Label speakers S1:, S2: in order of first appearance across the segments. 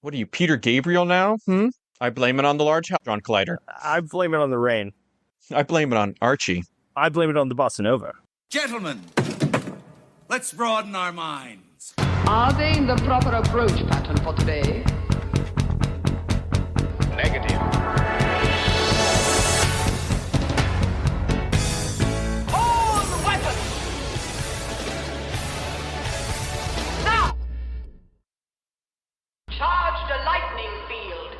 S1: What are you, Peter Gabriel now? I blame it on the Large Hadron Collider.
S2: I blame it on the rain.
S1: I blame it on Archie.
S2: I blame it on the bossa nova.
S3: Gentlemen, let's broaden our minds.
S4: Are they in the proper approach pattern for today?
S5: Negative.
S4: Hold weapons! Now! Charge the lightning field.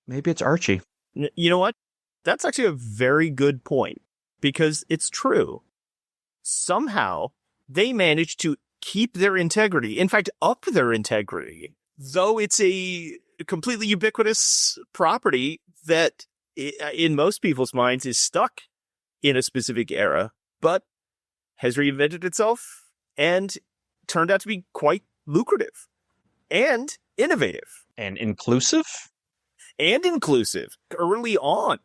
S1: Maybe it's Archie.
S2: You know what? That's actually a very good point, because it's true. Somehow, they managed to keep their integrity, in fact, up their integrity, though it's a completely ubiquitous property that, in most people's minds, is stuck in a specific era, but has reinvented itself and turned out to be quite lucrative and innovative.
S1: And inclusive?
S2: And inclusive early on.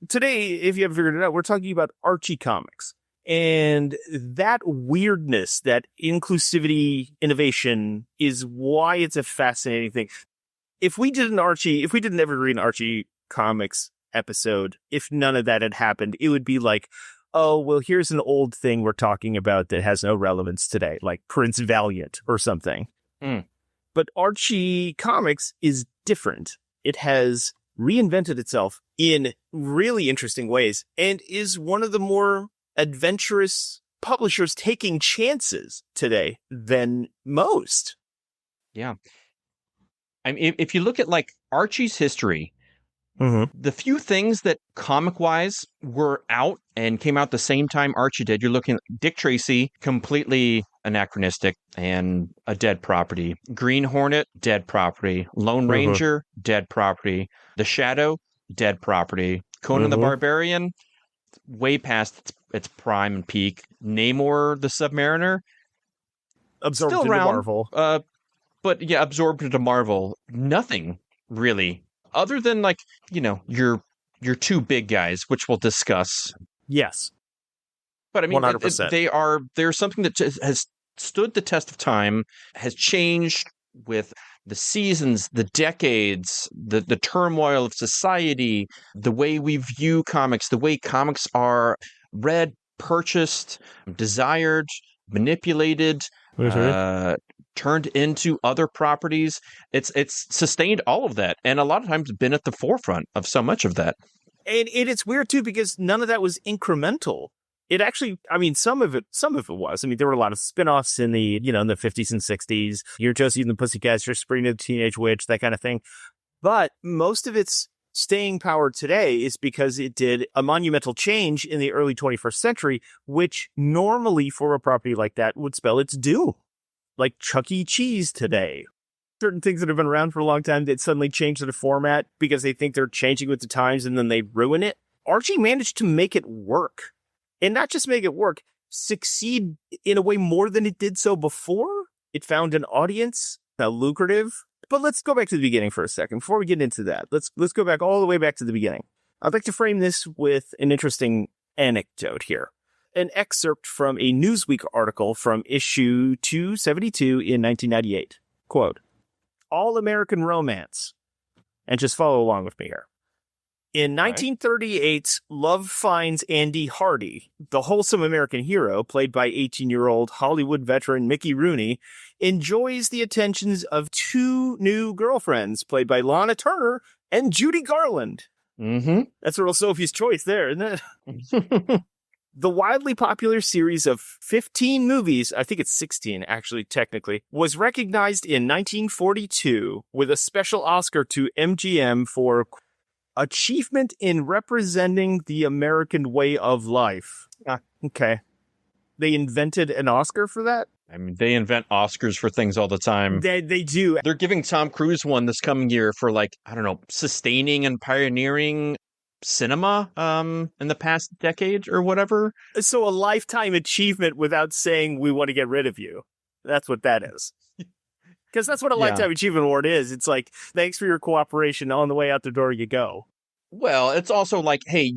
S2: Today, if you haven't figured it out, we're talking about Archie Comics. And that weirdness, that inclusivity, innovation is why it's a fascinating thing. If we did an Evergreen Archie Comics episode, if none of that had happened, it would be like, oh, well, here's an old thing we're talking about that has no relevance today, like Prince Valiant or something. But Archie Comics is different. It has reinvented itself in really interesting ways and is one of the more adventurous publishers taking chances today than most.
S1: Yeah. I mean, if you look at like Archie's history, the few things that comic-wise were out and came out the same time Archie did, you're looking at Dick Tracy, completely anachronistic and a dead property. Green Hornet, dead property. Lone Ranger, dead property. The Shadow, dead property. Conan the Barbarian, way past its prime and peak. Namor the Submariner,
S2: Absorbed
S1: still
S2: into
S1: around,
S2: Marvel.
S1: but yeah, absorbed into Marvel. Nothing really, other than like, you know, your two big guys, which we'll discuss.
S2: Yes.
S1: But I mean,
S2: 100%.
S1: they're something that just has stood the test of time, has changed with the seasons, the decades, the turmoil of society, the way we view comics, the way comics are read, purchased, desired, manipulated, turned into other properties. It's sustained all of that, and a lot of times been at the forefront of so much of that.
S2: And it's weird too, because none of that was incremental. It actually, I mean, some of it was. I mean, there were a lot of spin-offs in the 50s and 60s. Your Josie and the Pussycats, your Sabrina the Teenage Witch, that kind of thing. But most of its staying power today is because it did a monumental change in the early 21st century, which normally for a property like that would spell its doom. Like Chuck E. Cheese today. Certain things that have been around for a long time that suddenly change their format because they think they're changing with the times and then they ruin it. Archie managed to make it work. And not just make it work, succeed in a way more than it did so before. It found an audience, lucrative. But let's go back to the beginning for a second. Before we get into that, let's go back all the way back to the beginning. I'd like to frame this with an interesting anecdote here. An excerpt from a Newsweek article from issue 272 in 1998. Quote, All-American Romance. And just follow along with me here. In 1938's Love Finds Andy Hardy, the wholesome American hero, played by 18-year-old Hollywood veteran Mickey Rooney, enjoys the attentions of two new girlfriends, played by Lana Turner and Judy Garland. That's a real Sophie's choice there, isn't it? The wildly popular series of 15 movies, I think it's 16 actually, technically, was recognized in 1942 with a special Oscar to MGM for achievement in representing the American way of life. Okay. They invented an Oscar for that?
S1: I mean, they invent Oscars for things all the time.
S2: They do.
S1: They're giving Tom Cruise one this coming year for, like, I don't know, sustaining and pioneering cinema in the past decade or whatever.
S2: So a lifetime achievement without saying we want to get rid of you. That's what that is. Because that's what a Lifetime Achievement Award is. It's like, thanks for your cooperation. On the way out the door you go.
S1: Well, it's also like, hey,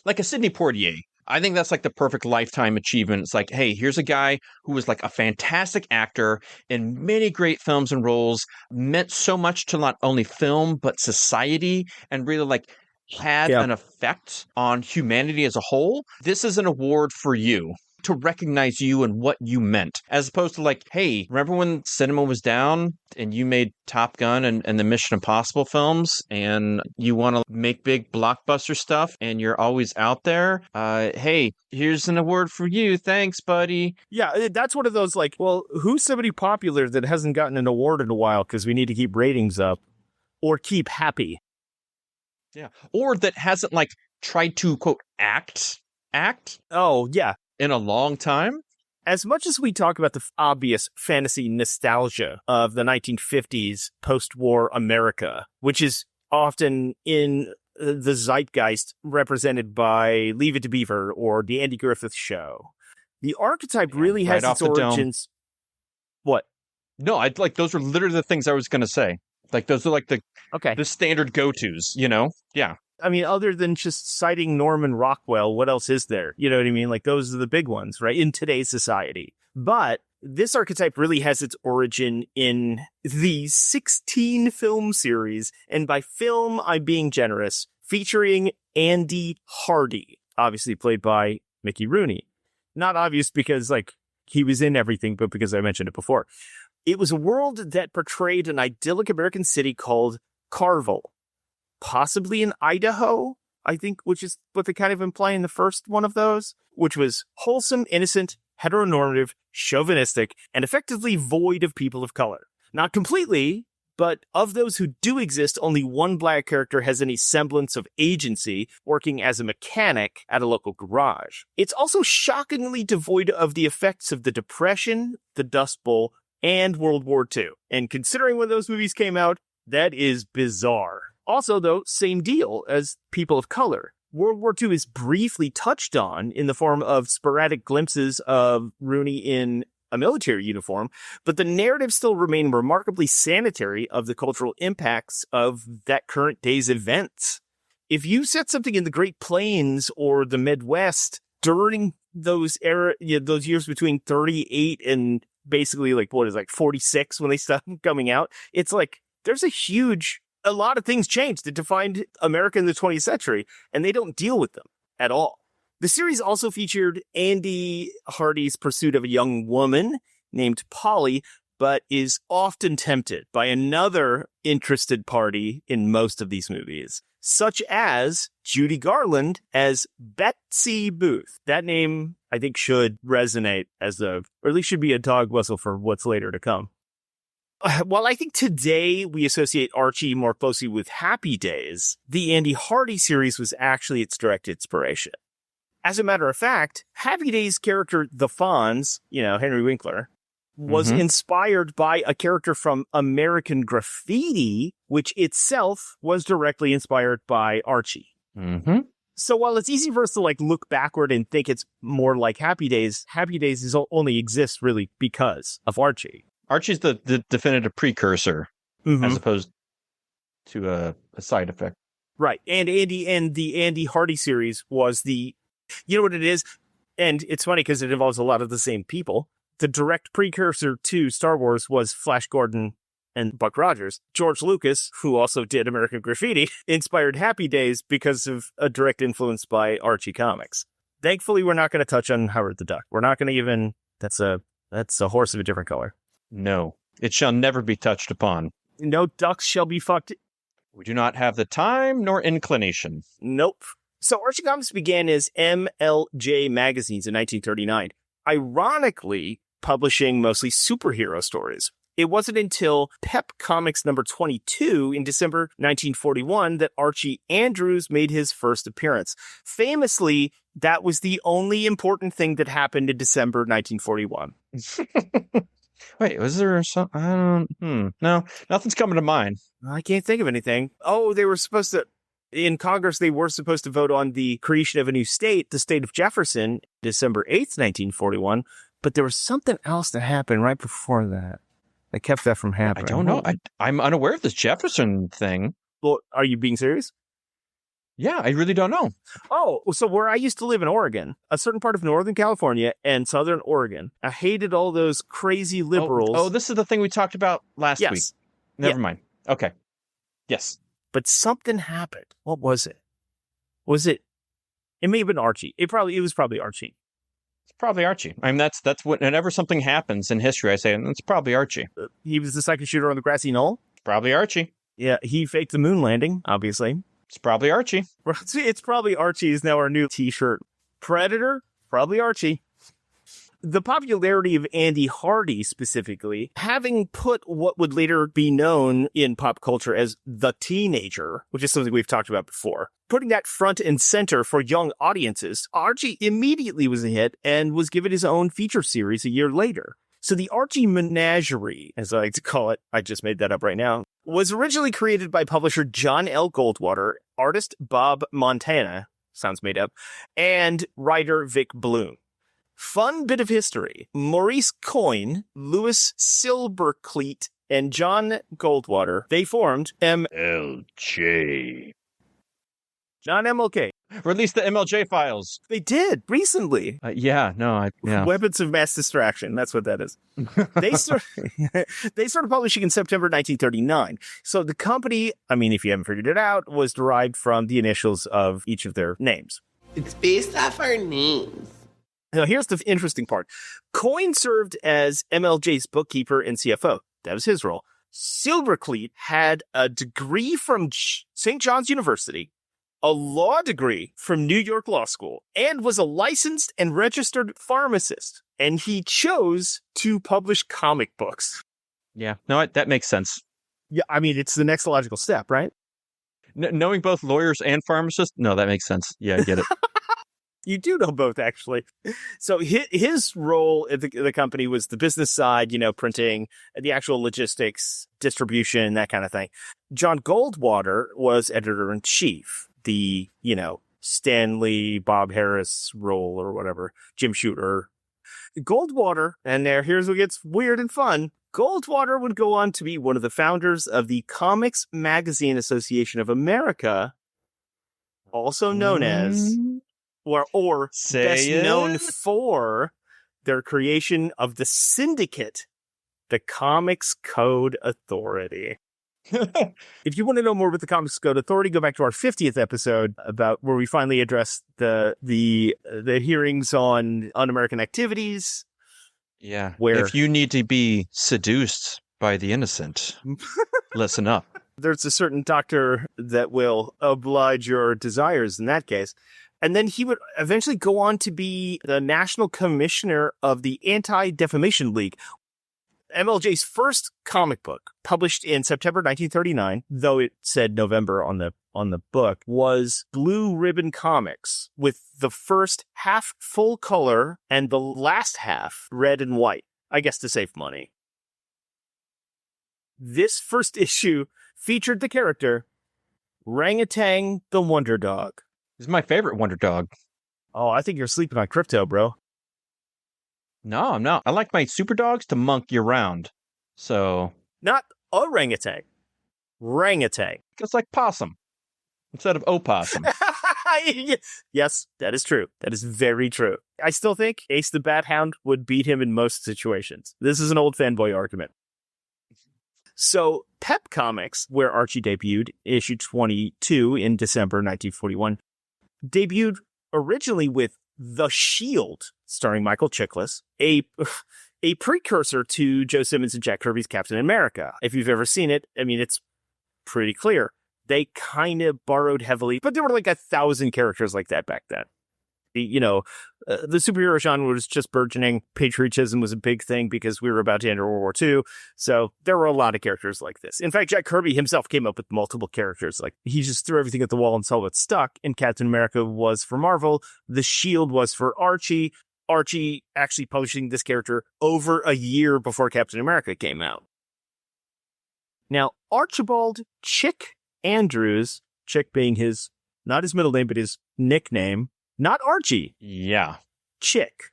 S1: like a Sidney Poitier. I think that's like the perfect lifetime achievement. It's like, hey, here's a guy who was like a fantastic actor in many great films and roles, meant so much to not only film, but society, and really like had
S2: Yeah.
S1: an effect on humanity as a whole. This is an award for you to recognize you and what you meant, as opposed to like, hey, remember when cinema was down and you made Top Gun and the Mission Impossible films and you want to make big blockbuster stuff and you're always out there? Hey, here's an award for you. Thanks, buddy.
S2: Yeah, that's one of those like, well, who's somebody popular that hasn't gotten an award in a while because we need to keep ratings up or keep happy?
S1: Yeah. Or that hasn't like tried to quote act
S2: Oh, yeah.
S1: in a long time.
S2: As much as we talk about the obvious fantasy nostalgia of the 1950s post-war America, which is often in the zeitgeist represented by Leave It to Beaver or The Andy Griffith Show, the archetype really
S1: right
S2: has
S1: off
S2: its
S1: the dome.
S2: origins. What?
S1: No, I'd like those were literally the things I was going to say. Like those are like
S2: Okay.
S1: the standard go-tos, you know? Yeah.
S2: I mean, other than just citing Norman Rockwell, what else is there? You know what I mean? Like, those are the big ones, right? In today's society. But this archetype really has its origin in the 16 film series. And by film, I'm being generous, featuring Andy Hardy, obviously played by Mickey Rooney. Not obvious because, like, he was in everything, but because I mentioned it before. It was a world that portrayed an idyllic American city called Carville. Possibly in Idaho, I think, which is what they kind of imply in the first one of those, which was wholesome, innocent, heteronormative, chauvinistic, and effectively void of people of color. Not completely, but of those who do exist, only one black character has any semblance of agency, working as a mechanic at a local garage. It's also shockingly devoid of the effects of the Depression, the Dust Bowl, and World War II. And considering when those movies came out, that is bizarre. Also, though, same deal as people of color. World War II is briefly touched on in the form of sporadic glimpses of Rooney in a military uniform, but the narrative still remained remarkably sanitary of the cultural impacts of that current day's events. If you set something in the Great Plains or the Midwest during those those years between 38 and basically like 46 when they stopped coming out, it's like there's a lot of things changed that defined America in the 20th century, and they don't deal with them at all. The series also featured Andy Hardy's pursuit of a young woman named Polly, but is often tempted by another interested party in most of these movies, such as Judy Garland as Betsy Booth. That name, I think, should resonate or at least should be a dog whistle for what's later to come. While I think today we associate Archie more closely with Happy Days, the Andy Hardy series was actually its direct inspiration. As a matter of fact, Happy Days character The Fonz, Henry Winkler, was inspired by a character from American Graffiti, which itself was directly inspired by Archie.
S1: Mm-hmm.
S2: So while it's easy for us to look backward and think it's more like Happy Days only exists really because of Archie.
S1: Archie's the definitive precursor, as opposed to a side effect.
S2: Right. And the Andy Hardy series was you know what it is? And it's funny because it involves a lot of the same people. The direct precursor to Star Wars was Flash Gordon and Buck Rogers. George Lucas, who also did American Graffiti, inspired Happy Days because of a direct influence by Archie Comics. Thankfully, we're not going to touch on Howard the Duck. We're not going to even... That's a horse of a different color.
S1: No, it shall never be touched upon.
S2: No ducks shall be fucked.
S1: We do not have the time nor inclination.
S2: Nope. So Archie Comics began as MLJ magazines in 1939, ironically publishing mostly superhero stories. It wasn't until Pep Comics number 22 in December 1941 that Archie Andrews made his first appearance. Famously, that was the only important thing that happened in December 1941.
S1: Wait, was there some? No, nothing's coming to mind.
S2: I can't think of anything. Oh, they were supposed to... In Congress, they were supposed to vote on the creation of a new state, the state of Jefferson, December 8th, 1941. But there was something else that happened right before that. That kept that from happening.
S1: I don't know. I'm unaware of this Jefferson thing.
S2: Well, are you being serious?
S1: Yeah, I really don't know.
S2: Oh, so where I used to live in Oregon, a certain part of Northern California and Southern Oregon, I hated all those crazy liberals.
S1: Oh, this is the thing we talked about last week.
S2: Yes.
S1: Never mind. Okay. Yes.
S2: But something happened. What was it? It may have been Archie. It was probably Archie.
S1: It's probably Archie. I mean, that's what, whenever something happens in history, I say, it's probably Archie.
S2: He was the second shooter on the grassy knoll.
S1: It's probably Archie.
S2: Yeah, he faked the moon landing, obviously.
S1: It's probably Archie.
S2: It's probably Archie is now our new t-shirt. Predator, probably Archie. The popularity of Andy Hardy specifically, having put what would later be known in pop culture as the teenager, which is something we've talked about before, putting that front and center for young audiences, Archie immediately was a hit and was given his own feature series a year later. So the Archie Menagerie, as I like to call it, I just made that up right now, was originally created by publisher John L. Goldwater, artist Bob Montana, sounds made up, and writer Vic Bloom. Fun bit of history. Maurice Coyne, Louis Silbercleat, and John Goldwater, they formed MLJ. Not MLK.
S1: Or at least the MLJ files.
S2: They did recently. Weapons of mass distraction. That's what that is. They started publishing in September 1939. So the company, I mean, if you haven't figured it out, was derived from the initials of each of their names.
S5: It's based off our names.
S2: Now, here's the interesting part. Coyne served as MLJ's bookkeeper and CFO. That was his role. Silbercleat had a degree from St. John's University, a law degree from New York Law School, and was a licensed and registered pharmacist. And he chose to publish comic books.
S1: Yeah, no, that makes sense.
S2: Yeah, I mean, it's the next logical step, right?
S1: Knowing both lawyers and pharmacists? No, that makes sense. Yeah, I get it.
S2: You do know both, actually. So his role at the company was the business side, printing, the actual logistics, distribution, that kind of thing. John Goldwater was editor-in-chief, the, Stanley, Bob Harris role or whatever, Jim Shooter. Goldwater, and here's what gets weird and fun, Goldwater would go on to be one of the founders of the Comics Magazine Association of America, also known as... or best known for their creation of the Syndicate, the Comics Code Authority. If you want to know more about the Comics Code Authority, go back to our 50th episode about where we finally addressed the hearings on un-American activities.
S1: Yeah.
S2: Where
S1: if you need to be seduced by the innocent, listen up.
S2: There's a certain doctor that will oblige your desires in that case. And then he would eventually go on to be the National Commissioner of the Anti-Defamation League. MLJ's first comic book, published in September 1939, though it said November on the book, was Blue Ribbon Comics, with the first half full color and the last half red and white, I guess to save money. This first issue featured the character Rangatang the Wonder Dog.
S1: This is my favorite Wonder Dog.
S2: Oh, I think you're sleeping on crypto, bro.
S1: No, I'm not. I like my super dogs to monkey around. So...
S2: Not orangutan. Rangatang.
S1: It's like possum. Instead of opossum.
S2: Yes, that is true. That is very true. I still think Ace the Bat Hound would beat him in most situations. This is an old fanboy argument. So, Pep Comics, where Archie debuted, issue 22 in December 1941, debuted originally with The Shield, starring Michael Chiklis, a precursor to Joe Simmons and Jack Kirby's Captain America. If you've ever seen it, I mean, it's pretty clear. They kind of borrowed heavily, but there were like 1,000 characters like that back then. The superhero genre was just burgeoning. Patriotism was a big thing because we were about to enter World War II. So there were a lot of characters like this. In fact, Jack Kirby himself came up with multiple characters. Like, he just threw everything at the wall and saw what stuck. And Captain America was for Marvel. The Shield was for Archie. Archie actually publishing this character over a year before Captain America came out. Now, Archibald Chick Andrews, Chick being not his middle name, but his nickname, not Archie.
S1: Yeah.
S2: Chick.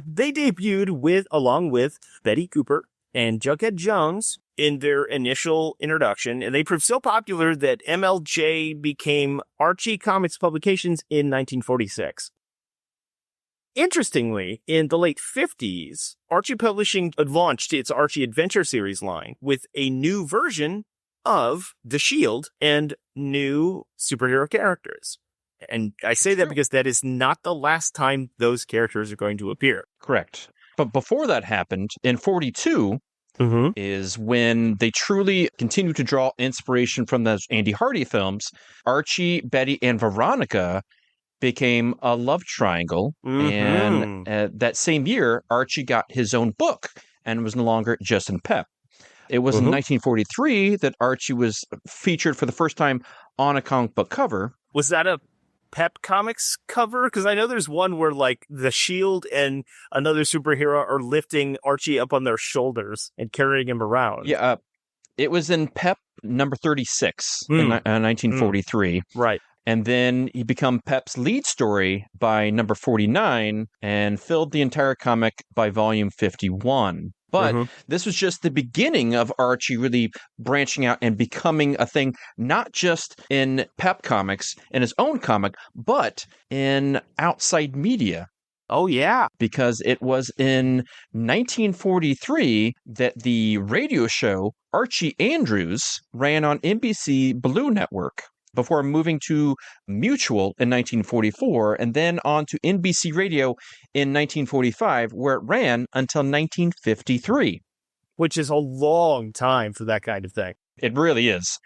S2: They debuted along with Betty Cooper and Jughead Jones in their initial introduction, and they proved so popular that MLJ became Archie Comics Publications in 1946. Interestingly, in the late 50s, Archie Publishing had launched its Archie Adventure series line with a new version of The Shield and new superhero characters. And I say that because that is not the last time those characters are going to appear.
S1: Correct. But before that happened, in 42 is when they truly continued to draw inspiration from those Andy Hardy films. Archie, Betty, and Veronica became a love triangle. And that same year, Archie got his own book and was no longer just in Pep. It was in 1943 that Archie was featured for the first time on a comic book cover.
S2: Was that a Pep Comics cover? Because I know there's one where like the Shield and another superhero are lifting Archie up on their shoulders and carrying him around.
S1: Yeah, it was in Pep number 36 in 1943.
S2: Right.
S1: And then he became Pep's lead story by number 49 and filled the entire comic by volume 51. But this was just the beginning of Archie really branching out and becoming a thing, not just in Pep Comics, in his own comic, but in outside media.
S2: Oh, yeah.
S1: Because it was in 1943 that the radio show Archie Andrews ran on NBC Blue Network, before moving to Mutual in 1944 and then on to NBC Radio in 1945, where it ran until 1953.
S2: Which is a long time for that kind of thing.
S1: It really is.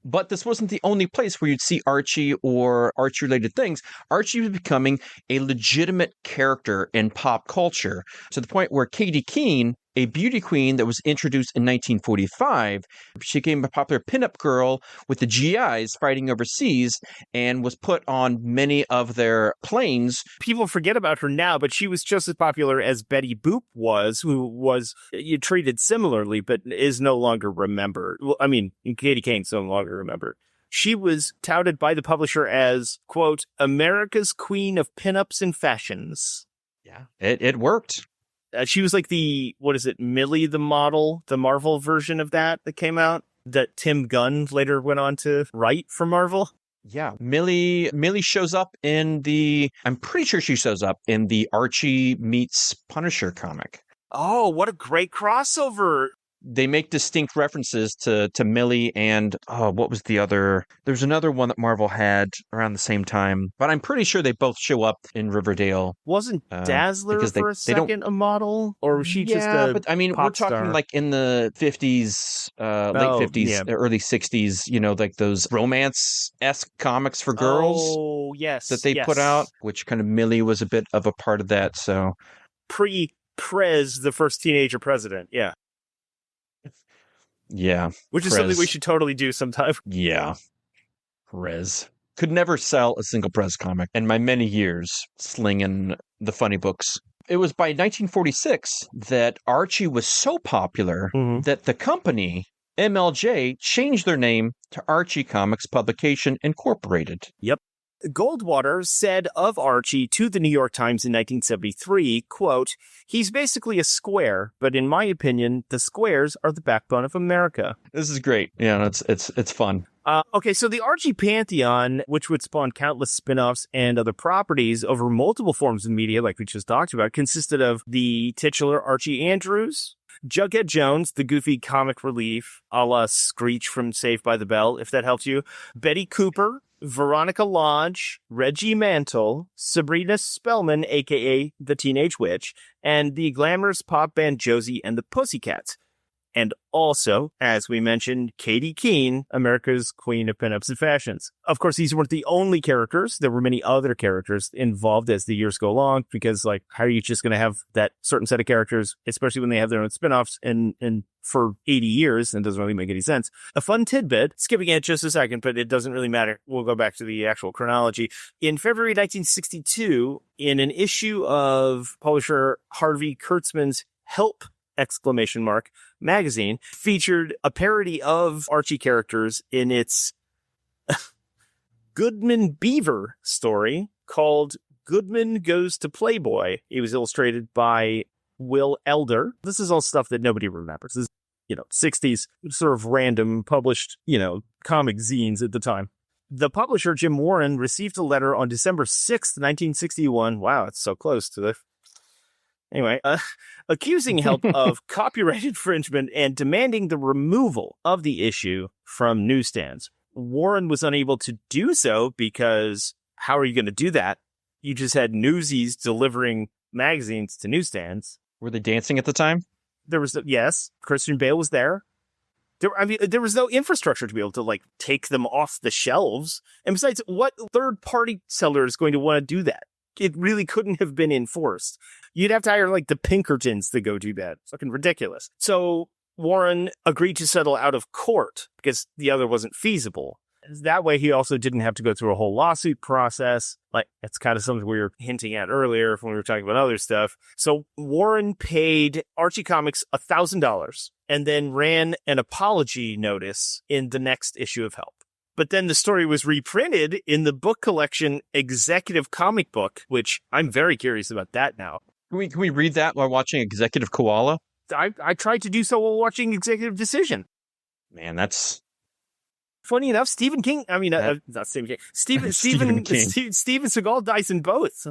S1: But this wasn't the only place where you'd see Archie or Archie-related things. Archie was becoming a legitimate character in pop culture, to the point where Katie Keene, a beauty queen that was introduced in 1945, she became a popular pinup girl with the GIs fighting overseas and was put on many of their planes.
S2: People forget about her now, but she was just as popular as Betty Boop was, who was treated similarly, but is no longer remembered. Well, I mean, Katie Kane's no longer remembered. She was touted by the publisher as, quote, America's queen of pinups and fashions.
S1: Yeah, it worked.
S2: She was like Millie the Model, the Marvel version of that came out, that Tim Gunn later went on to write for Marvel.
S1: Yeah, Millie shows up I'm pretty sure she shows up in the Archie meets Punisher comic.
S2: Oh, what a great crossover.
S1: They make distinct references to Millie and, what was the other? There's another one that Marvel had around the same time, but I'm pretty sure they both show up in Riverdale.
S2: Wasn't Dazzler for a second a model? Or was she just a
S1: but I mean, we're talking
S2: star?
S1: Like in the 50s, late 50s, early 60s, like those romance-esque comics for girls.
S2: Oh, yes.
S1: That they put out, which kind of Millie was a bit of a part of that, so.
S2: Pre-Prez, the first teenager president, yeah.
S1: Yeah.
S2: Which is something we should totally do sometime.
S1: Yeah. Prez. Could never sell a single Prez comic in my many years slinging the funny books. It was by 1946 that Archie was so popular that the company, MLJ, changed their name to Archie Comics Publication Incorporated.
S2: Yep. Goldwater said of Archie to the New York Times in 1973, quote, he's basically a square, but in my opinion, the squares are the backbone of America.
S1: This is great. Yeah, it's fun.
S2: Okay, so the Archie Pantheon, which would spawn countless spin-offs and other properties over multiple forms of media, like we just talked about, consisted of the titular Archie Andrews, Jughead Jones, the goofy comic relief, a la Screech from Saved by the Bell, if that helps you, Betty Cooper, Veronica Lodge, Reggie Mantle, Sabrina Spellman, a.k.a. the Teenage Witch, and the glamorous pop band Josie and the Pussycats. And also, as we mentioned, Katie Keene, America's queen of pinups and fashions. Of course, these weren't the only characters. There were many other characters involved as the years go along, because, like, how are you just going to have that certain set of characters, especially when they have their own spinoffs and for 80 years, and doesn't really make any sense. A fun tidbit, skipping it just a second, but it doesn't really matter. We'll go back to the actual chronology. In February 1962, in an issue of publisher Harvey Kurtzman's Help! Magazine, featured a parody of Archie characters in its Goodman Beaver story called Goodman Goes to Playboy. It was illustrated by Will Elder. This is all stuff that nobody remembers. This is, 60s sort of random published, comic zines at the time. The publisher, Jim Warren, received a letter on December 6th, 1961. Wow, it's so close to the... Anyway, accusing Help of copyright infringement and demanding the removal of the issue from newsstands. Warren was unable to do so because how are you going to do that? You just had newsies delivering magazines to newsstands.
S1: Were they dancing at the time?
S2: There was, yes, Christian Bale was there. There was no infrastructure to be able to, take them off the shelves. And besides, what third-party seller is going to want to do that? It really couldn't have been enforced. You'd have to hire, the Pinkertons to go do that. It's fucking ridiculous. So Warren agreed to settle out of court because the other wasn't feasible. That way, he also didn't have to go through a whole lawsuit process. That's kind of something we were hinting at earlier when we were talking about other stuff. So Warren paid Archie Comics $1,000 and then ran an apology notice in the next issue of Help. But then the story was reprinted in the book collection Executive Comic Book, which I'm very curious about that now.
S1: Can we read that while watching Executive Koala?
S2: I tried to do so while watching Executive Decision.
S1: Man, that's...
S2: Funny enough, Stephen King, not Stephen King, Stephen Seagal dies in both.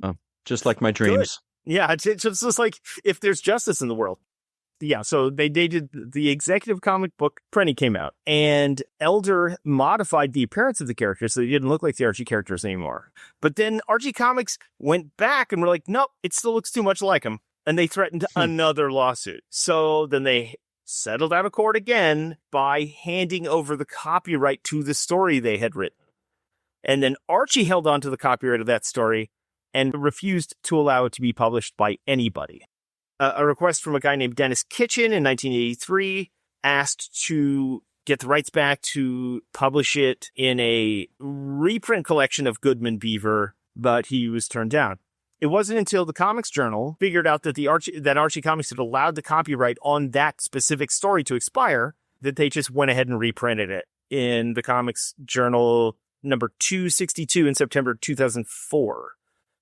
S1: Oh, just like my dreams.
S2: Good. Yeah, it's just like if there's justice in the world. Yeah, so they did the Executive Comic Book printing came out, and Elder modified the appearance of the characters so they didn't look like the Archie characters anymore. But then Archie Comics went back and were like, nope, it still looks too much like him. And they threatened another lawsuit. So then they settled out of court again by handing over the copyright to the story they had written. And then Archie held on to the copyright of that story and refused to allow it to be published by anybody. A request from a guy named Dennis Kitchen in 1983 asked to get the rights back to publish it in a reprint collection of Goodman Beaver, but he was turned down. It wasn't until the Comics Journal figured out that Archie Comics had allowed the copyright on that specific story to expire that they just went ahead and reprinted it in the Comics Journal number 262 in September 2004,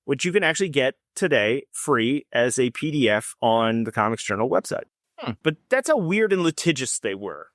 S2: which you can actually get today free as a PDF on the Comics Journal website. But that's how weird and litigious they were.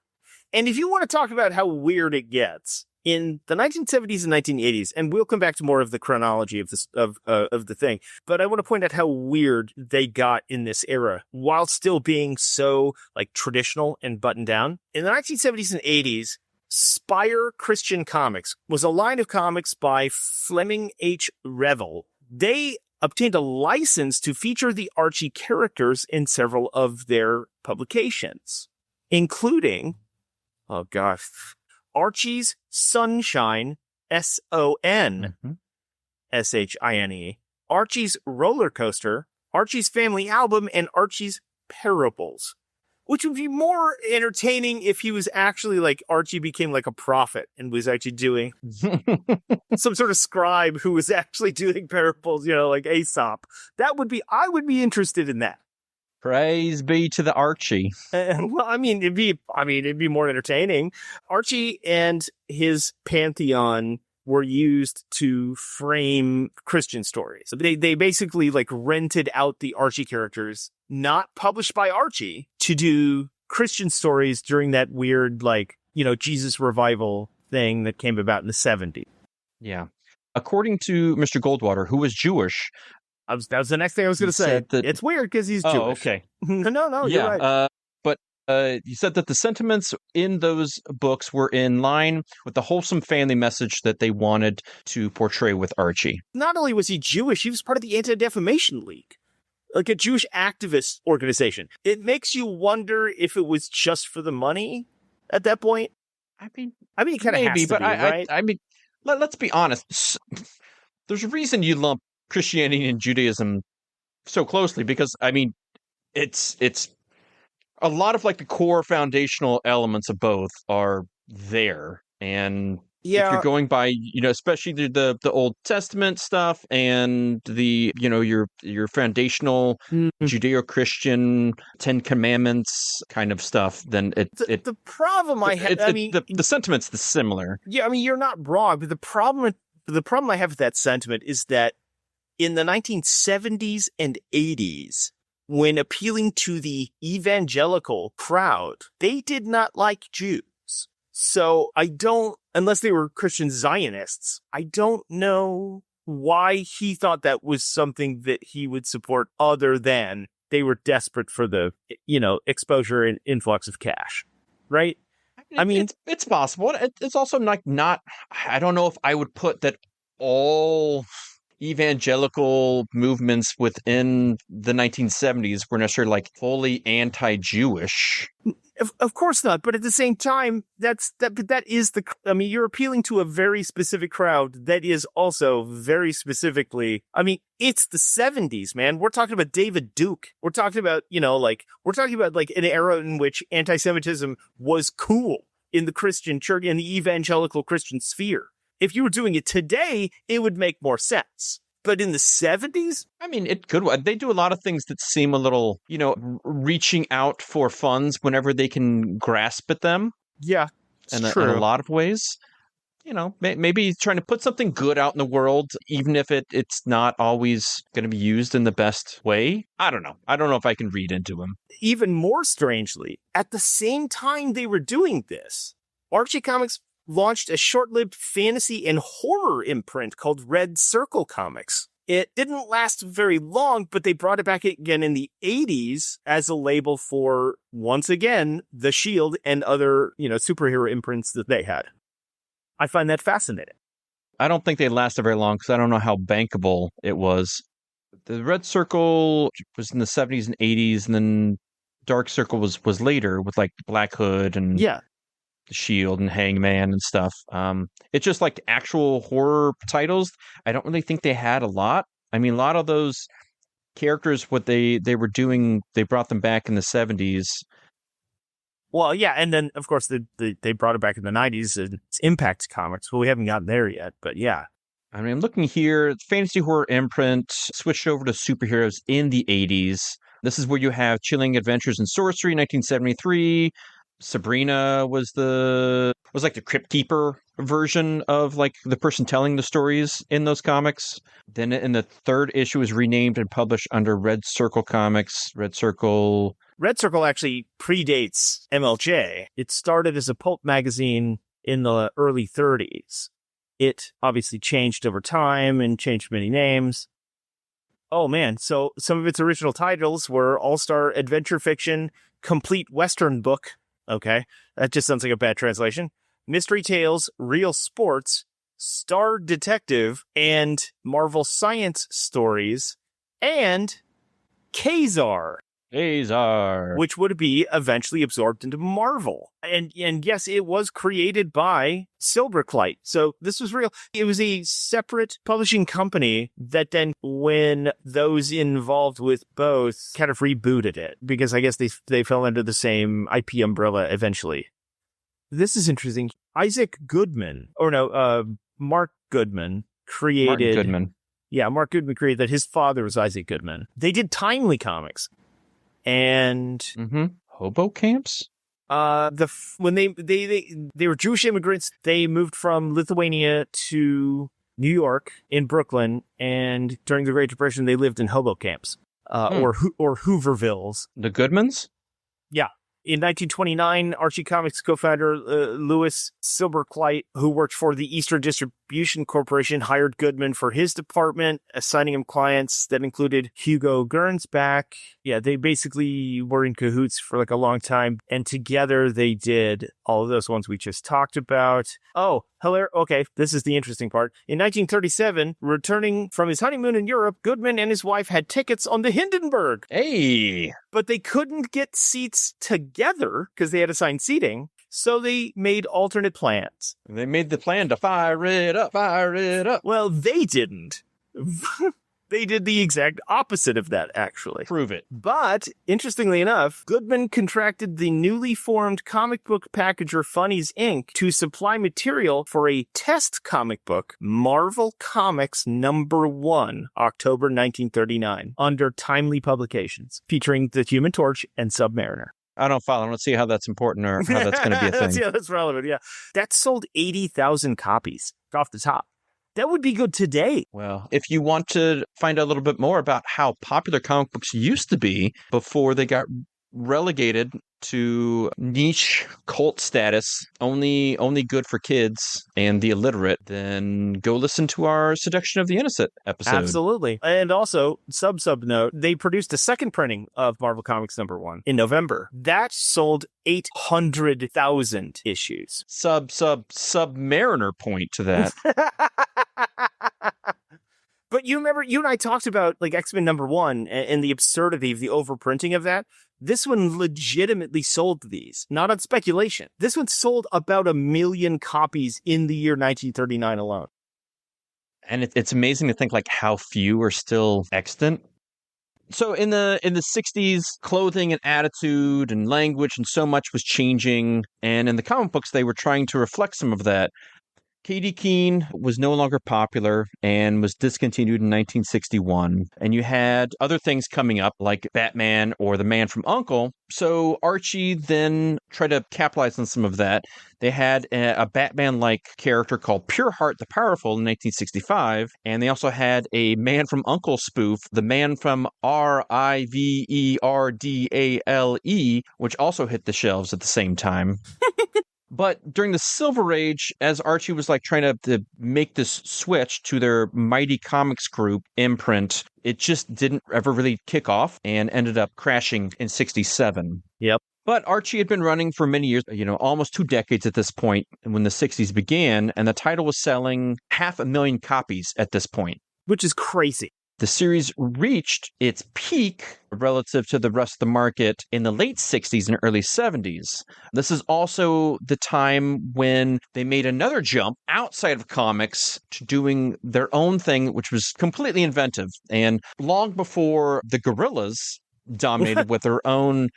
S2: And if you want to talk about how weird it gets, in the 1970s and 1980s, and we'll come back to more of the chronology of this of the thing, but I want to point out how weird they got in this era while still being so traditional and buttoned down. In the 1970s and 80s, Spire Christian Comics was a line of comics by Fleming H. Revel. They obtained a license to feature the Archie characters in several of their publications, including, Archie's Sunshine, SONSHINE, Archie's Roller Coaster, Archie's Family Album, and Archie's Parables, which would be more entertaining if he was actually Archie became a prophet and was actually doing some sort of scribe who was actually doing parables, like Aesop. I would be interested in that.
S1: Praise be to the Archie.
S2: It'd be more entertaining. Archie and his pantheon were used to frame Christian stories. So they basically rented out the Archie characters, not published by Archie, to do Christian stories during that weird Jesus revival thing that came about in the 70s.
S1: Yeah. According to Mr. Goldwater, who was Jewish,
S2: that was the next thing I was going to say. It's weird because he's Jewish.
S1: Oh, okay.
S2: No, you're right.
S1: But you said that the sentiments in those books were in line with the wholesome family message that they wanted to portray with Archie.
S2: Not only was he Jewish, he was part of the Anti-Defamation League, a Jewish activist organization. It makes you wonder if it was just for the money at that point. I mean, it kind of has to be, right?
S1: Let's be honest. There's a reason you lump Christianity and Judaism so closely because it's a lot of the core foundational elements of both are there, and if you're going by especially the Old Testament stuff and the your foundational Judeo-Christian 10 Commandments kind of stuff, then
S2: the problem I have
S1: the sentiment's similar.
S2: Yeah, you're not wrong, but the problem I have with that sentiment is that in the 1970s and 80s, when appealing to the evangelical crowd, they did not like Jews. So unless they were Christian Zionists, I don't know why he thought that was something that he would support other than they were desperate for the, exposure and influx of cash, right? I mean,
S1: it's possible. It's also not, I don't know if I would put that all evangelical movements within the 1970s were necessarily like fully anti-Jewish.
S2: Of course not, but at the same time, you're appealing to a very specific crowd that is also very specifically, it's the 70s, man. We're talking about David Duke. We're talking about, an era in which anti-Semitism was cool in the Christian church, in the evangelical Christian sphere. If you were doing it today, it would make more sense. But in the 70s?
S1: It could. They do a lot of things that seem a little, reaching out for funds whenever they can grasp at them.
S2: Yeah,
S1: in a lot of ways. Maybe trying to put something good out in the world, even if it's not always going to be used in the best way. I don't know. I don't know if I can read into him.
S2: Even more strangely, at the same time they were doing this, Archie Comics launched a short-lived fantasy and horror imprint called Red Circle Comics. It didn't last very long, but they brought it back again in the 80s as a label for, once again, The Shield and other, superhero imprints that they had. I find that fascinating.
S1: I don't think they lasted very long because I don't know how bankable it was. The Red Circle was in the 70s and 80s, and then Dark Circle was later with like Black Hood and The Shield and Hangman and stuff. It's just like actual horror titles. I don't really think they had a lot. A lot of those characters, what they were doing, they brought them back in the 70s.
S2: Well, yeah, and then, of course, they brought it back in the 90s. It's Impact Comics. Well, we haven't gotten there yet, but yeah.
S1: I'm looking here. Fantasy horror imprint switched over to superheroes in the 80s. This is where you have Chilling Adventures in Sorcery, 1973. Sabrina was like the Crypt Keeper version of like the person telling the stories in those comics. Then in the third issue was renamed and published under Red Circle Comics. Red Circle
S2: actually predates MLJ. It started as a pulp magazine in the early 30s. It obviously changed over time and changed many names. Oh man, so some of its original titles were All-Star Adventure Fiction, Complete Western Book. Okay, that just sounds like a bad translation. Mystery Tales, Real Sports, Star Detective, and Marvel Science Stories, and Kazar. Which would be eventually absorbed into Marvel. And yes, it was created by Silverlight. So this was real. It was a separate publishing company that then, when those involved with both, kind of rebooted it. Because I guess they fell under the same IP umbrella eventually. This is interesting. Mark Goodman created... Yeah, Mark Goodman created that. His father was Isaac Goodman. They did Timely Comics. And
S1: hobo camps.
S2: When they were Jewish immigrants, they moved from Lithuania to New York in Brooklyn, and during the Great Depression, they lived in hobo camps, or Hoovervilles.
S1: The Goodmans.
S2: Yeah. In 1929, Archie Comics co-founder Louis Silverlight, who worked for the Eastern Distribution Corporation, hired Goodman for his department, assigning him clients that included Hugo Gernsback. Yeah, they basically were in cahoots for like a long time, and together they did all of those ones we just talked about. Oh, hilarious. Okay, this is the interesting part. In 1937, returning from his honeymoon in Europe, Goodman and his wife had tickets on the Hindenburg.
S1: Hey!
S2: But they couldn't get seats together because they had assigned seating. So they made alternate plans.
S1: They made the plan to fire it up.
S2: Well, they didn't. They did the exact opposite of that, actually.
S1: Prove it.
S2: But, interestingly enough, Goodman contracted the newly formed comic book packager Funnies, Inc. to supply material for a test comic book, Marvel Comics #1, October 1939, under Timely Publications, featuring the Human Torch and Submariner.
S1: I don't follow. I don't see how that's important or how that's going to be a thing.
S2: That's relevant, yeah. That sold 80,000 copies off the top. That would be good today.
S1: Well, if you want to find out a little bit more about how popular comic books used to be before they got relegated to niche cult status, only good for kids and the illiterate, then go listen to our Seduction of the Innocent episode.
S2: Absolutely. And also, sub note, they produced a second printing of Marvel Comics #1 in November. That sold 800,000 issues.
S1: Submariner point to that.
S2: But you remember, you and I talked about like X-Men #1 and the absurdity of the overprinting of that. This one legitimately sold these, not on speculation. This one sold about 1 million copies in the year 1939 alone.
S1: And it's amazing to think like how few are still extant. So in the 60s, clothing and attitude and language and so much was changing. And in the comic books, they were trying to reflect some of that. Katie Keene was no longer popular and was discontinued in 1961. And you had other things coming up like Batman or The Man from U.N.C.L.E. So Archie then tried to capitalize on some of that. They had a Batman-like character called Pureheart the Powerful in 1965. And they also had a Man from U.N.C.L.E. spoof, The Man from Riverdale, which also hit the shelves at the same time. But during the Silver Age, as Archie was like trying to make this switch to their Mighty Comics Group imprint, it just didn't ever really kick off and ended up crashing in 67.
S2: Yep.
S1: But Archie had been running for many years, almost 2 decades at this point when the 60s began, and the title was selling 500,000 copies at this point.
S2: Which is crazy.
S1: The series reached its peak relative to the rest of the market in the late 60s and early 70s. This is also the time when they made another jump outside of comics to doing their own thing, which was completely inventive. And long before the Gorillas dominated with their own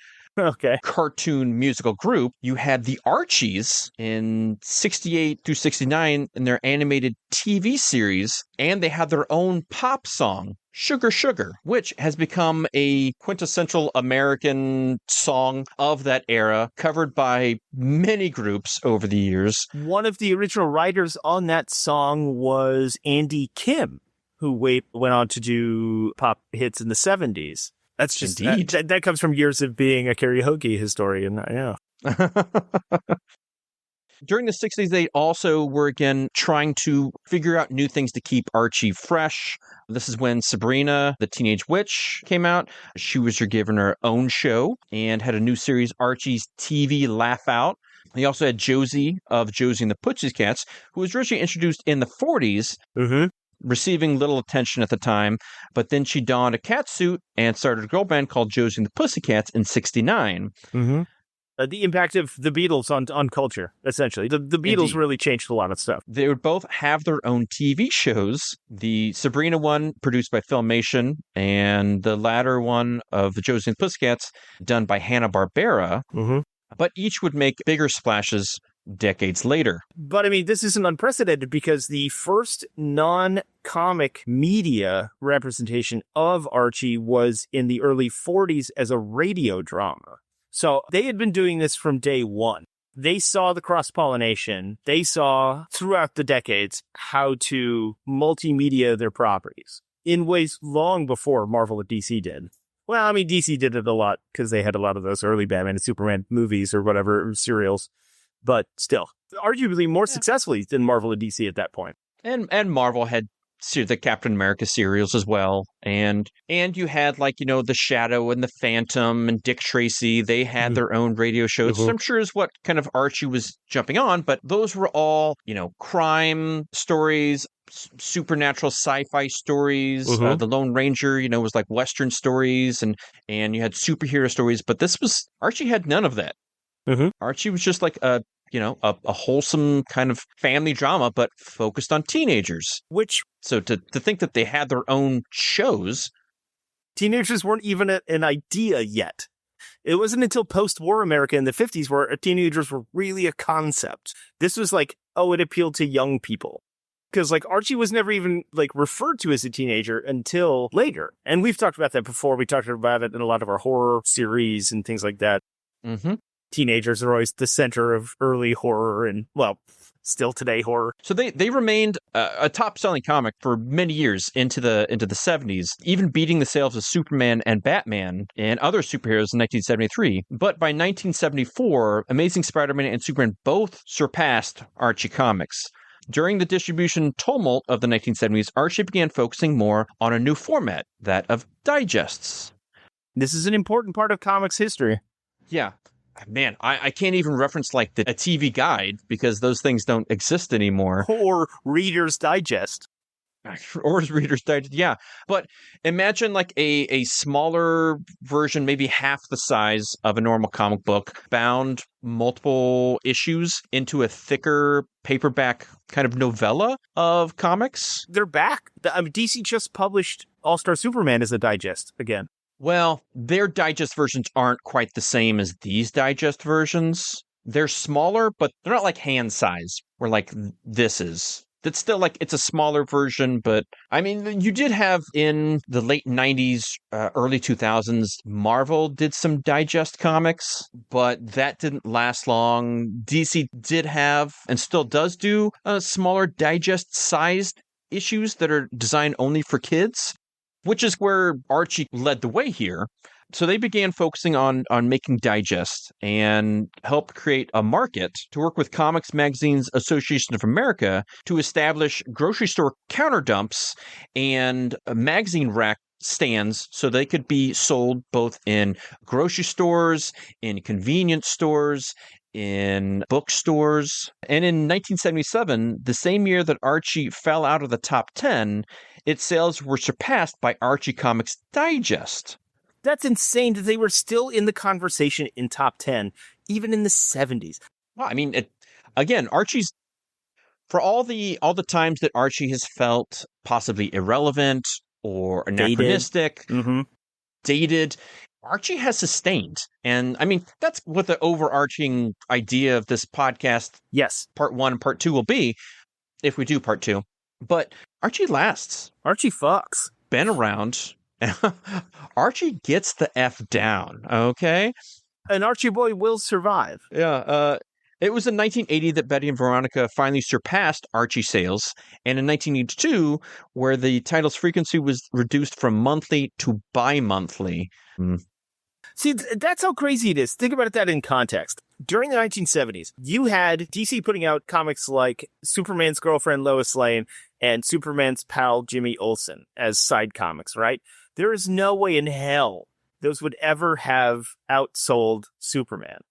S1: cartoon musical group, you had the Archies in 68 through 69 in their animated TV series, and they had their own pop song, Sugar Sugar, which has become a quintessential American song of that era, covered by many groups over the years.
S2: One of the original writers on that song was Andy Kim, who went on to do pop hits in the 70s. That's just that comes from years of being a karaoke historian. Yeah.
S1: During the 60s, they also were again trying to figure out new things to keep Archie fresh. This is when Sabrina, the Teenage Witch, came out. She was given her own show and had a new series, Archie's TV Laugh Out. They also had Josie of Josie and the Pussycats, who was originally introduced in the 40s. Mm-hmm. Receiving little attention at the time, but then she donned a cat suit and started a girl band called Josie and the Pussycats in 69.
S2: Mm-hmm. The impact of the Beatles on culture, essentially. The Beatles Indeed. Really changed a lot of stuff.
S1: They would both have their own TV shows. The Sabrina one produced by Filmation, and the latter one of the Josie and the Pussycats done by Hanna-Barbera. Mm-hmm. But each would make bigger splashes decades later.
S2: But I mean, this isn't unprecedented because the first non-comic media representation of Archie was in the early 40s as a radio drama. So they had been doing this from day one. They saw the cross-pollination. They saw throughout the decades how to multimedia their properties in ways long before Marvel or DC did. Well, I mean, DC did it a lot because they had a lot of those early Batman and Superman movies or whatever, serials. But still, arguably more successfully than Marvel and DC at that point.
S1: And Marvel had the Captain America serials as well. And you had like, the Shadow and the Phantom and Dick Tracy. They had their own radio shows. Mm-hmm. So I'm sure is what kind of Archie was jumping on. But those were all, crime stories, supernatural sci-fi stories. The Lone Ranger, was like Western stories and you had superhero stories. But Archie had none of that. Mm-hmm. Archie was just like a wholesome kind of family drama, but focused on teenagers. So to think that they had their own shows.
S2: Teenagers weren't even an idea yet. It wasn't until post-war America in the 50s where teenagers were really a concept. This was like, it appealed to young people. Because like Archie was never even like referred to as a teenager until later. And we've talked about that before. We talked about it in a lot of our horror series and things like that. Mm-hmm. Teenagers are always the center of early horror and, still today horror.
S1: So they remained a top-selling comic for many years into the 70s, even beating the sales of Superman and Batman and other superheroes in 1973. But by 1974, Amazing Spider-Man and Superman both surpassed Archie Comics. During the distribution tumult of the 1970s, Archie began focusing more on a new format, that of digests.
S2: This is an important part of comics history.
S1: Yeah. Man, I can't even reference like a TV guide because those things don't exist anymore.
S2: Or Reader's Digest.
S1: Or Reader's Digest, yeah. But imagine like a smaller version, maybe half the size of a normal comic book, bound multiple issues into a thicker paperback kind of novella of comics.
S2: They're back. I mean, DC just published All-Star Superman as a digest again.
S1: Well, their digest versions aren't quite the same as these digest versions. They're smaller, but they're not like hand size, where like this is. That's still like, it's a smaller version, but I mean, you did have in the late 90s, early 2000s, Marvel did some digest comics, but that didn't last long. DC did have, and still does do, smaller digest-sized issues that are designed only for kids, which is where Archie led the way here. So they began focusing on making digests and helped create a market to work with Comics Magazines Association of America to establish grocery store counter dumps and magazine rack stands so they could be sold both in grocery stores, in convenience stores, in bookstores. And in 1977, the same year that Archie fell out of the top 10, its sales were surpassed by Archie Comics Digest.
S2: That's insane that they were still in the conversation in top 10, even in the 70s.
S1: Well, I mean, again, Archie's, for all the times that Archie has felt possibly irrelevant or anachronistic, dated, Archie has sustained. And I mean, that's what the overarching idea of this podcast,
S2: yes,
S1: part 1 and part 2 will be, if we do part 2. But Archie lasts.
S2: Archie fucks.
S1: Been around. Archie gets the F down, okay?
S2: An Archie boy will survive.
S1: Yeah, it was in 1980 that Betty and Veronica finally surpassed Archie sales, and in 1982, where the title's frequency was reduced from monthly to bi-monthly.
S2: See, that's how crazy it is. Think about that in context. During the 1970s, you had DC putting out comics like Superman's girlfriend Lois Lane and Superman's pal Jimmy Olsen as side comics, right? There is no way in hell those would ever have outsold Superman,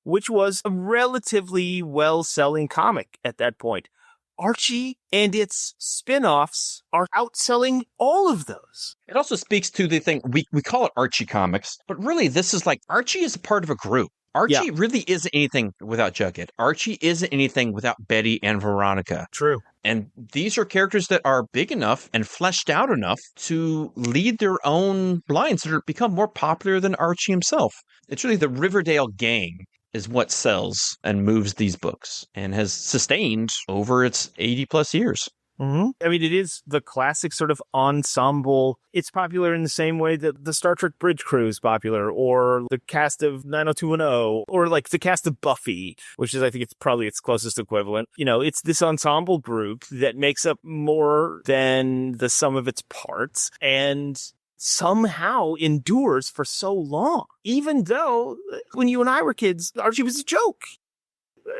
S2: which was a relatively well-selling comic at that point. Archie and its spin-offs are outselling all of those.
S1: It also speaks to the thing, we call it Archie Comics, but really this is like, Archie is a part of a group. Archie really isn't anything without Jughead. Archie isn't anything without Betty and Veronica.
S2: True.
S1: And these are characters that are big enough and fleshed out enough to lead their own lines that become more popular than Archie himself. It's really the Riverdale gang is what sells and moves these books and has sustained over its 80 plus years.
S2: Mm-hmm. I mean, it is the classic sort of ensemble. It's popular in the same way that the Star Trek Bridge Crew is popular, or the cast of 90210, or like the cast of Buffy, which is, I think it's probably its closest equivalent. You know, it's this ensemble group that makes up more than the sum of its parts and somehow endures for so long. Even though when you and I were kids, Archie was a joke.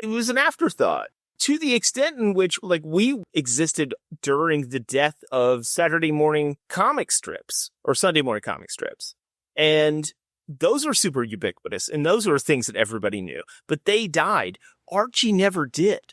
S2: It was an afterthought. To the extent in which, like, we existed during the death of Saturday morning comic strips or Sunday morning comic strips. And those were super ubiquitous, and those were things that everybody knew. But they died. Archie never did.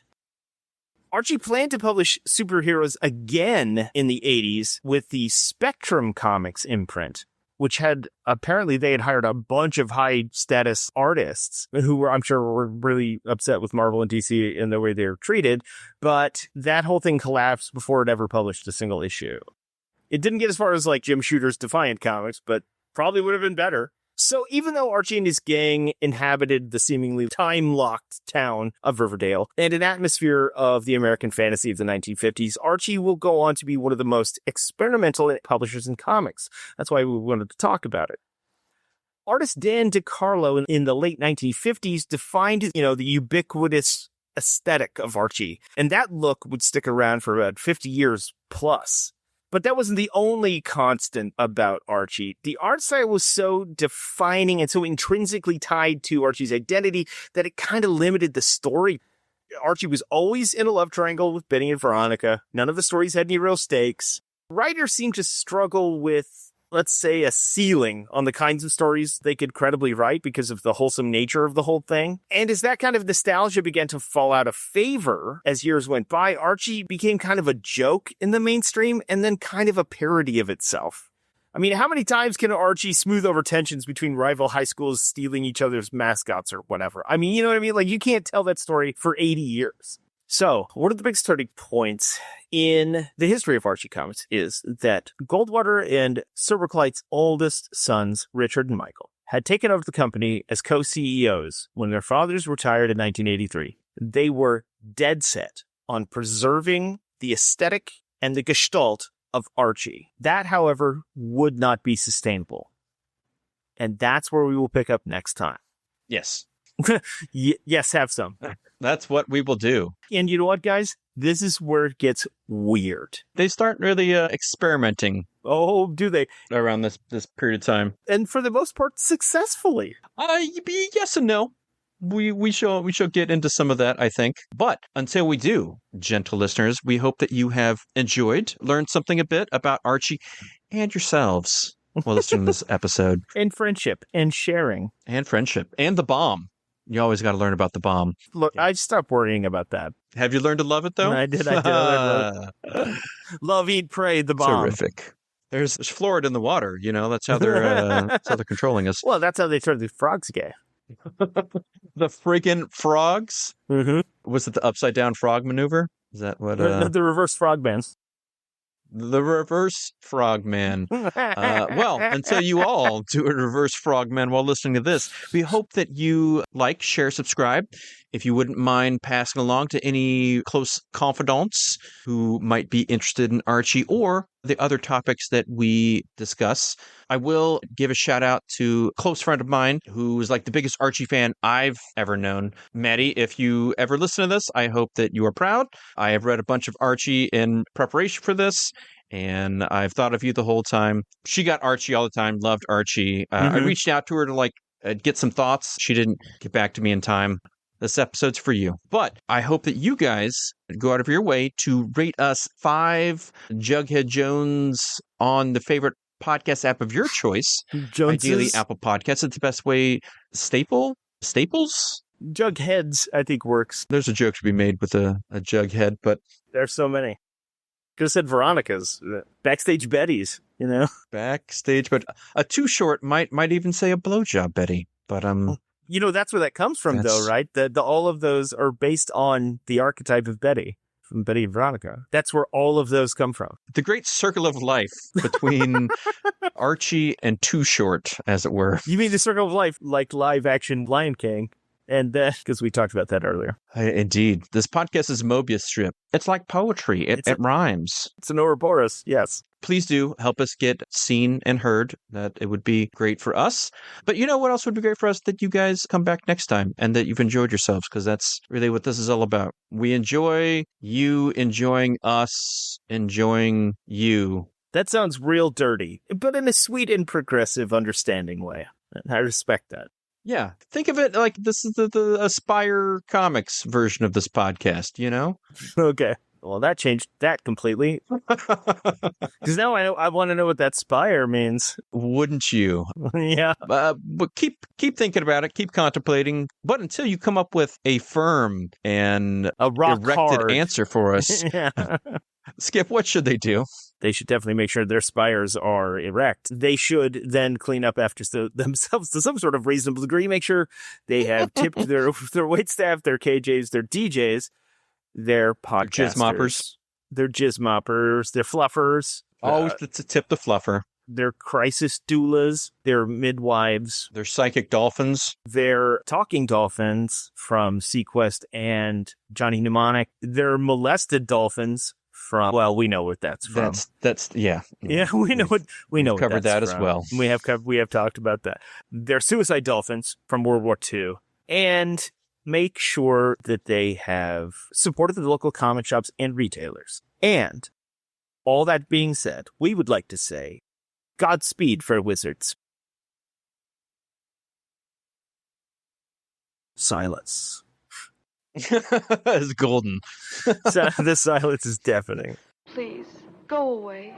S2: Archie planned to publish superheroes again in the 80s with the Spectrum Comics imprint, which had, apparently they had hired a bunch of high status artists who were, I'm sure, were really upset with Marvel and DC in the way they were treated. But that whole thing collapsed before it ever published a single issue. It didn't get as far as like Jim Shooter's Defiant Comics, but probably would have been better. So even though Archie and his gang inhabited the seemingly time-locked town of Riverdale and an atmosphere of the American fantasy of the 1950s, Archie will go on to be one of the most experimental publishers in comics. That's why we wanted to talk about it. Artist Dan DiCarlo in the late 1950s defined, the ubiquitous aesthetic of Archie. And that look would stick around for about 50 years plus. But that wasn't the only constant about Archie. The art style was so defining and so intrinsically tied to Archie's identity that it kind of limited the story. Archie was always in a love triangle with Benny and Veronica. None of the stories had any real stakes. Writers seemed to struggle with, let's say, a ceiling on the kinds of stories they could credibly write because of the wholesome nature of the whole thing. And as that kind of nostalgia began to fall out of favor as years went by, Archie became kind of a joke in the mainstream and then kind of a parody of itself. I mean, how many times can Archie smooth over tensions between rival high schools stealing each other's mascots or whatever? I mean, you know what I mean? Like, you can't tell that story for 80 years. So, one of the big starting points in the history of Archie Comics is that Goldwater and Silverclight's oldest sons, Richard and Michael, had taken over the company as co-CEOs when their fathers retired in 1983. They were dead set on preserving the aesthetic and the gestalt of Archie. That, however, would not be sustainable. And that's where we will pick up next time.
S1: Yes.
S2: Yes, have some.
S1: That's what we will do.
S2: And you know what, guys? This is where it gets weird.
S1: They start really experimenting.
S2: Oh, do they?
S1: Around this period of time.
S2: And for the most part, successfully.
S1: Yes and no. We shall get into some of that, I think. But until we do, gentle listeners, we hope that you have enjoyed, learned something a bit about Archie and yourselves while listening to this episode.
S2: And friendship and sharing.
S1: And friendship. And the bomb. You always got to learn about the bomb.
S2: Look, I've stopped worrying about that.
S1: Have you learned to love it, though?
S2: I did. I love it. Love, eat, pray, the bomb.
S1: Terrific. There's fluoride in the water, you know. That's how they're controlling us.
S2: Well, that's how they turned the frogs gay.
S1: The friggin' frogs?
S2: Mm-hmm.
S1: Was it the upside down frog maneuver? Is that what?
S2: The reverse frog bands.
S1: The reverse frogman. Well, until you all do a reverse frogman while listening to this, we hope that you like, share, subscribe. If you wouldn't mind passing along to any close confidants who might be interested in Archie or the other topics that we discuss. I will give a shout out to a close friend of mine who is like the biggest Archie fan I've ever known. Maddie, if you ever listen to this, I hope that you are proud. I have read a bunch of Archie in preparation for this, and I've thought of you the whole time. She got Archie all the time, loved Archie. I reached out to her to get some thoughts. She didn't get back to me in time. This episode's for you. But I hope that you guys go out of your way to rate us 5 Jughead Jones on the favorite podcast app of your choice.
S2: Joneses.
S1: Ideally, Apple Podcasts. It's the best way. Staples?
S2: Jugheads, I think, works.
S1: There's a joke to be made with a Jughead, but
S2: There's so many. Could have said Veronica's. Backstage Betty's, you know?
S1: Backstage, but a too short might even say a blowjob Betty. But
S2: You know, that's where that comes from, though, right? All of those are based on the archetype of Betty, from Betty and Veronica. That's where all of those come from.
S1: The great circle of life between Archie and Too Short, as it were.
S2: You mean the circle of life, like live-action Lion King? And because we talked about that earlier.
S1: Indeed. This podcast is a Mobius strip. It's like poetry. It rhymes.
S2: It's an Ouroboros, yes.
S1: Please do help us get seen and heard. That it would be great for us. But you know what else would be great for us? That you guys come back next time and that you've enjoyed yourselves, because that's really what this is all about. We enjoy you enjoying us, enjoying you.
S2: That sounds real dirty, but in a sweet and progressive, understanding way. I respect that.
S1: Yeah. Think of it like this is the Aspire Comics version of this podcast, you know?
S2: Okay. Well, that changed that completely. Because now I want to know what that spire means.
S1: Wouldn't you?
S2: Yeah.
S1: But keep thinking about it. Keep contemplating. But until you come up with a firm and
S2: a rock
S1: erected
S2: hard
S1: answer for us,
S2: yeah.
S1: Skip, what should they do?
S2: They should definitely make sure their spires are erect. They should then clean up after themselves to some sort of reasonable degree. Make sure they have tipped their waitstaff, their KJs, their DJs, their podcasters. Their jizz moppers, their fluffers.
S1: Always to tip the fluffer.
S2: Their crisis doulas, their midwives.
S1: Their psychic dolphins.
S2: Their talking dolphins from Sequest and Johnny Mnemonic. Their molested dolphins from, well, we know what that's from.
S1: That's yeah.
S2: Yeah, we know what
S1: covered that as well.
S2: We have talked about that. They're suicide dolphins from World War II, and make sure that they have supported the local comic shops and retailers. And all that being said, we would like to say Godspeed for Wizards. Silence.
S1: It's golden.
S2: So the silence is deafening.
S4: Please, go away.